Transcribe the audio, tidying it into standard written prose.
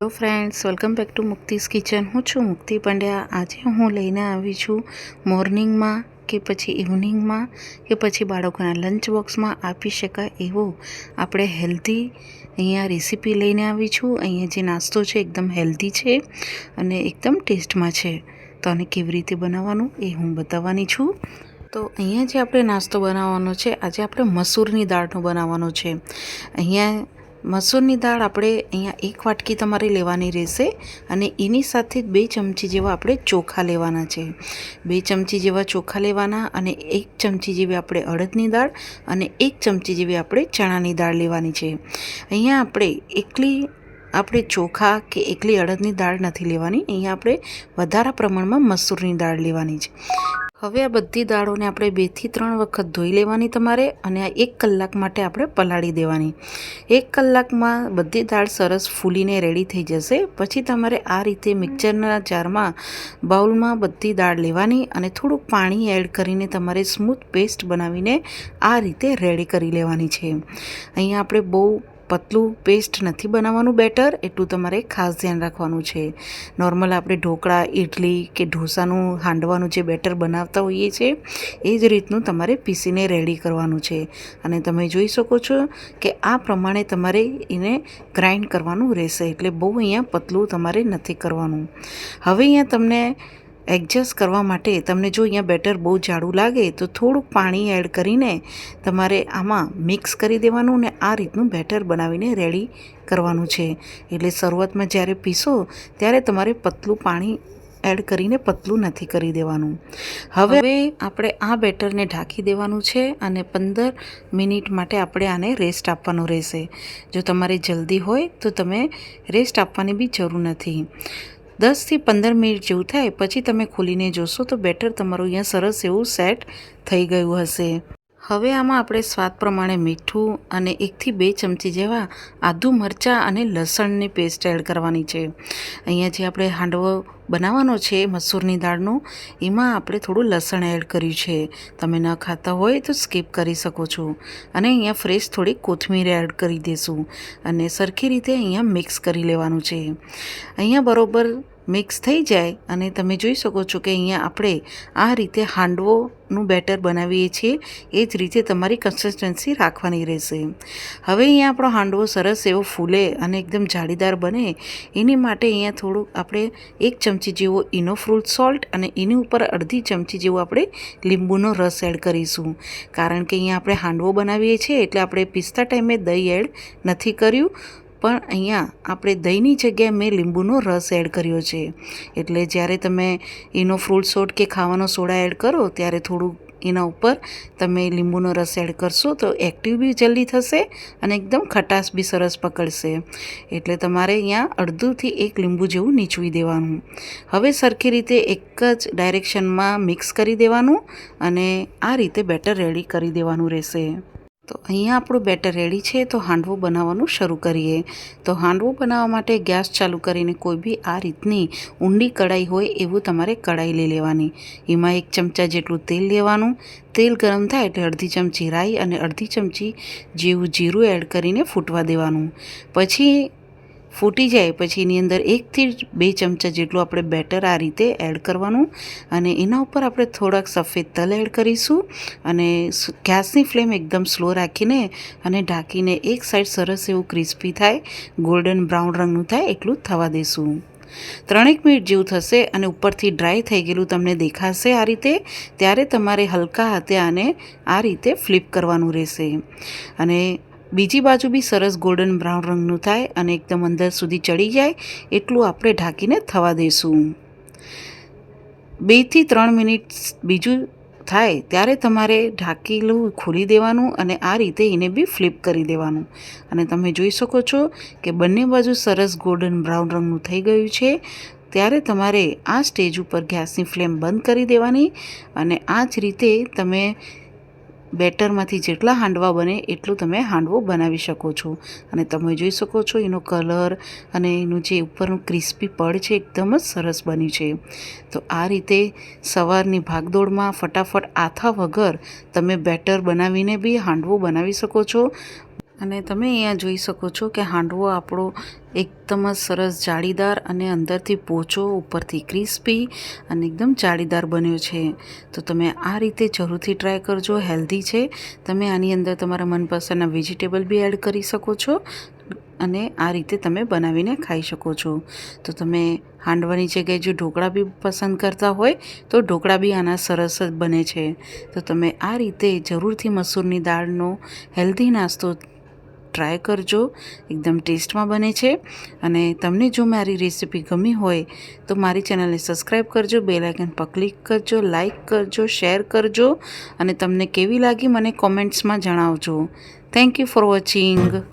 Hello friends, welcome back to મુક્તિસ kitchen. હું છું મુક્તિ પંડ્યા. આજે હું લઈને આવી છું મોર્નિંગમાં કે પછી ઇવનિંગમાં કે પછી બાળકોના લંચ બોક્સમાં આપી શકાય એવું આપણે હેલ્ધી અહીંયા રેસીપી લઈને આવી છું. અહીંયા જે નાસ્તો છે એકદમ હેલ્ધી છે અને એકદમ ટેસ્ટમાં છે. તો આને કેવી રીતે બનાવવાનું એ હું બતાવવાની છું. તો અહીંયા જે આપણે નાસ્તો બનાવવાનો છે, આજે આપણે મસૂરની દાળનો બનાવવાનો છે. અહીંયા મસૂરની દાળ આપણે અહીંયા 1 વાટકી તમારે લેવાની રહેશે અને એની સાથે 2 ચમચી જેવા આપણે ચોખા લેવાના છે. 2 ચમચી જેવા ચોખા લેવાના અને 1 ચમચી જેવી આપણે અડદની દાળ અને 1 ચમચી જેવી આપણે ચણાની દાળ લેવાની છે. અહીંયા આપણે ચોખા કે એકલી અડદની દાળ નથી લેવાની. અહીંયા આપણે વધારા પ્રમાણમાં મસૂરની દાળ લેવાની છે. હવે આ બધી દાળોને આપણે 2 થી 3 વખત ધોઈ લેવાની તમારે અને આ 1 કલાક માટે આપણે પલાળી દેવાની. 1 કલાકમાં બધી દાળ સરસ ફૂલીને રેડી થઈ જશે. પછી તમારે આ રીતે મિક્સરના જારમાં બાઉલમાં બધી દાળ લેવાની અને થોડુંક પાણી એડ કરીને તમારે સ્મૂથ પેસ્ટ બનાવીને આ રીતે રેડી કરી લેવાની છે. અહીંયા આપણે બહુ પતલું પેસ્ટ નથી બનાવવાનું, બેટર એટલું તમારે ખાસ ધ્યાન રાખવાનું છે. નોર્મલ આપણે ઢોકળા, ઇડલી કે ઢોસાનું હાંડવાનું જે બેટર બનાવતા હોઈએ છીએ એ જ રીતનું તમારે પીસીને રેડી કરવાનું છે. અને તમે જોઈ શકો છો કે આ પ્રમાણે તમારે એને ગ્રાઇન્ડ કરવાનું રહેશે. એટલે બહુ અહીંયા પતલું તમારે નથી કરવાનું. હવે અહીંયા તમને એડજસ્ટ કરવા માટે તમને જો અહીંયા બેટર બહુ જાડું લાગે તો થોડુંક પાણી એડ કરીને તમારે આમાં મિક્સ કરી દેવાનું ને આ રીતનું બેટર બનાવીને રેડી કરવાનું છે. એટલે શરૂઆતમાં જ્યારે પીસો ત્યારે તમારે પતલું પાણી એડ કરીને પતલું નથી કરી દેવાનું. હવે આપણે આ બેટરને ઢાંકી દેવાનું છે અને 15 મિનિટ માટે આપણે આને રેસ્ટ આપવાનો રહેશે. જો તમારે જલ્દી હોય તો તમે રેસ્ટ આપવાની બી જરૂર નથી. 10 થી 15 મિનિટ જેવું થાય પછી તમે ખોલીને જોશો તો બેટર તમારું અહીંયા સરસ એવું સેટ થઈ ગયું હશે. હવે આમાં આપણે સ્વાદ પ્રમાણે મીઠું અને 1 થી 2 ચમચી જેવા આદુ, મરચાં અને લસણની પેસ્ટ એડ કરવાની છે. અહીંયા જે આપણે હાંડવો બનાવવાનો છે મસૂરની દાળનો, એમાં આપણે થોડું લસણ એડ કર્યું છે. તમે ન ખાતા હોય તો સ્કીપ કરી શકો છો. અને અહીંયા ફ્રેશ થોડી કોથમીર એડ કરી દઈશું અને સરખી રીતે અહીંયા મિક્સ કરી લેવાનું છે. અહીંયા બરોબર મિક્સ થઈ જાય અને તમે જોઈ શકો છો કે અહીંયા આપણે આ રીતે હાંડવોનું બેટર બનાવીએ છીએ એ જ રીતે તમારી કન્સિસ્ટન્સી રાખવાની રહેશે. હવે અહીંયા આપણો હાંડવો સરસ એવો ફૂલે અને એકદમ જાળીદાર બને એની માટે અહીંયા થોડુંક આપણે 1 ચમચી જેવો ઇનો ફ્રૂટ સોલ્ટ અને એની ઉપર અડધી ચમચી જેવો આપણે લીંબુનો રસ એડ કરીશું. કારણ કે અહીંયા આપણે હાંડવો બનાવીએ છીએ એટલે આપણે પીસતા ટાઈમે દહીં એડ નથી કર્યું, પણ અહીંયા આપણે દહીંની જગ્યાએ મેં લીંબુનો રસ એડ કર્યો છે. એટલે જ્યારે તમે એનો ફ્રૂટ સોડ કે ખાવાનો સોડા એડ કરો ત્યારે થોડુંક એના ઉપર તમે લીંબુનો રસ એડ કરશો તો એક્ટિવ બી જલ્દી થશે અને એકદમ ખટાશ બી સરસ પકડશે. એટલે તમારે અહીંયા અડધુંથી 1 લીંબુ જેવું નીચવી દેવાનું. હવે સરખી રીતે એક જ ડાયરેક્શનમાં મિક્સ કરી દેવાનું અને આ રીતે બેટર રેડી કરી દેવાનું રહેશે. તો અહીંયા આપણું બેટર રેડી છે. તો હાંડવો બનાવવાનું શરૂ કરીએ. તો હાંડવો બનાવવા માટે ગેસ ચાલુ કરીને કોઈ બી આ રીતની ઊંડી કઢાઈ હોય એવું તમારે કઢાઈ લઈ લેવાની. એમાં 1 ચમચા જેટલું તેલ લેવાનું. તેલ ગરમ થાય એટલે અડધી ચમચી રાઈ અને અડધી ચમચી જેવું જીરું એડ કરીને ફૂટવા દેવાનું. પછી ફૂટી જાય પછી એની અંદર 1 થી 2 ચમચા જેટલું આપણે બેટર આ રીતે એડ કરવાનું અને એના ઉપર આપણે થોડાક સફેદ તલ એડ કરીશું અને ગેસની ફ્લેમ એકદમ સ્લો રાખીને અને ઢાંકીને એક સાઈડ સરસ એવું ક્રિસ્પી થાય, ગોલ્ડન બ્રાઉન રંગનું થાય એટલું થવા દઈશું. 3 મિનિટ જેવું થશે અને ઉપરથી ડ્રાય થઈ ગયેલું તમને દેખાશે આ રીતે. ત્યારે તમારે હલકા હાથે આને આ રીતે ફ્લિપ કરવાનું રહેશે અને બીજી બાજુ બી સરસ ગોલ્ડન બ્રાઉન રંગનું થાય અને એકદમ અંદર સુધી ચડી જાય એટલું આપણે ઢાંકીને થવા દઈશું. 2 થી 3 મિનિટ બીજું થાય ત્યારે તમારે ઢાંકીલું ખોલી દેવાનું અને આ રીતે એને બી ફ્લિપ કરી દેવાનું. અને તમે જોઈ શકો છો કે બંને બાજુ સરસ ગોલ્ડન બ્રાઉન રંગનું થઈ ગયું છે. ત્યારે તમારે આ સ્ટેજ ઉપર ગેસની ફ્લેમ બંધ કરી દેવાની અને આ જ રીતે તમે બેટરમાંથી જેટલા હાંડવા બને એટલું તમે હાંડવો બનાવી શકો છો. અને તમે જોઈ શકો છો એનો કલર અને એનું જે ઉપરનું ક્રિસ્પી પડ છે એકદમ જ સરસ બન્યું છે. તો આ રીતે સવારની ભાગદોડમાં ફટાફટ આથા વગર તમે બેટર બનાવીને બી હાંડવો બનાવી શકો છો અને તમે અહીંયા જોઈ શકો છો કે હાંડવો આપણો એકદમ જ સરસ જાળીદાર અને અંદરથી પોચો ઉપરથી ક્રિસ્પી અને એકદમ જાળીદાર બન્યો છે. તો તમે આ રીતે જરૂરથી ટ્રાય કરજો. હેલ્ધી છે. તમે આની અંદર તમારા મનપસંદના વેજીટેબલ બી એડ કરી શકો છો અને આ રીતે તમે બનાવીને ખાઈ શકો છો. તો તમે હાંડવાની જગ્યાએ જો ઢોકળા બી પસંદ કરતા હોય તો ઢોકળા બી આના સરસ જ બને છે. તો તમે આ રીતે જરૂરથી મસૂરની દાળનો હેલ્ધી નાસ્તો ટ્રાય કરજો. એકદમ ટેસ્ટમાં બને છે. અને તમને જો મારી રેસીપી ગમી હોય તો મારી ચેનલને સબસ્ક્રાઈબ કરજો, બેલ આઇકન પર ક્લિક કરજો, લાઇક કરજો, શેર કરજો અને તમને કેવી લાગી મને કોમેન્ટ્સમાં જણાવજો. Thank you for watching.